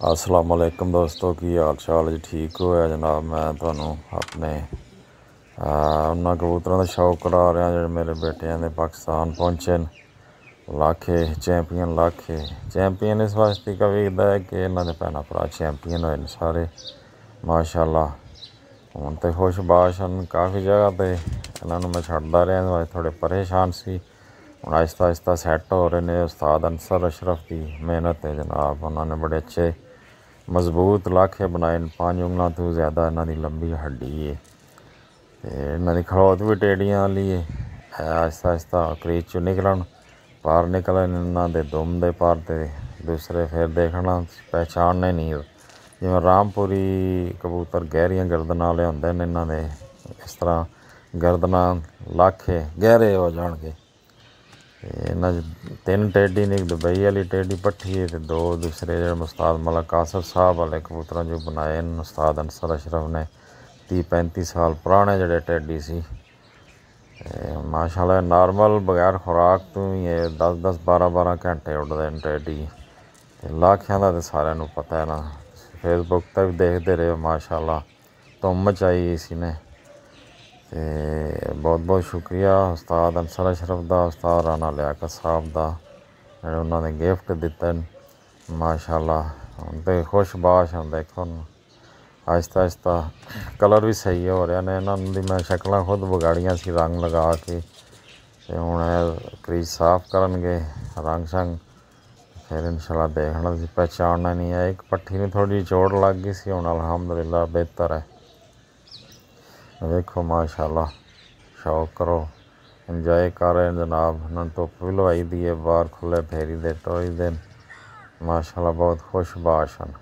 अस्सलाम वालेकुम दोस्तों, की हाल चाल जी? ठीक हो है जनाब। मैं तुहानू अपने उन्होंने कबूतर का शौक करा रहा जो मेरे बेटिया ने पाकिस्तान पहुँचे न। लाखे चैंपियन, लाखे चैंपियन इस वास्ते कवीदा है कि इन्होंने भैन भरा चैंपियन होए सारे माशाअल्लाह। हूँ तो खुशबाश हैं काफ़ी जगह पर इन्होंने मैं छड्डा रहा, थोड़े परेशान सी। हूँ आहिस्ता आहिस्ता सैट हो रहे हैं। उस्ताद अंसर अशरफ की मेहनत है जनाब, उन्होंने बड़े अच्छे मजबूत लाखे बनाए। 5 ਉਂਗਲਾਂ तो ज़्यादा इन्हों की लंबी हड्डी है, इन्हों की खड़ौत भी टेढ़ियां वाली है। आहिस्ता आहिस्ता क्रीज चो निकलन, पार निकलन इन्हों के दुम दे पार तो दूसरे फिर देखना पहचानने नहीं। जिमें रामपुरी कबूतर गहरियां गर्दन वाले होंगे ने, इन्हों के इस तरह गर्दना लाखे गहरे हो जाएंगे। इन्हों 3 टेडी ने, एक दुबई वाली टेडी पट्ठी है, तो 2 दूसरे जो उस्ताद मलक आसफ साहब वाले कबूतर जो बनाए उस्ताद अंसर अशरफ ने 30-35 साल पुराने जोड़े टेडी सी। माशाअल्लाह नॉर्मल बगैर खुराक तो ही 10-10 12-12 घंटे उड़ते हैं टेडी। लाखियां का तो सारे पता है ना, फेसबुक पर भी देखते रहे माशाअल्लाह धुम मचाई इसी ने। बहुत बहुत शुक्रिया उस्ताद अंसर अशरफ का, उस्ताद राना लियाकत साहब का जो उन्होंने गिफ्ट दिते माशाअल्लाह। हम तो खुशबाश हैं। देखो आहिस्ता आहिस्ता कलर भी सही हो रहे हैं। इन्होंने मैं शक्ल खुद बिगाड़ियाँ सी रंग लगा के, हूँ क्रीज साफ करनगे रंग शंग, फिर इंशाल्लाह देखना पहचानना नहीं है। एक पट्ठी में थोड़ी चोट लग गई सी, हूँ अल्हम्दुलिल्लाह बेहतर है। देखो माशाअल्लाह शौक करो, इंजॉय कर रहे हैं जनाब। उन्होंने धुप भी लवाई दी है, बाहर खुले फेरी दे टोई दे माशाअल्लाह, बहुत खुशबाश हैं।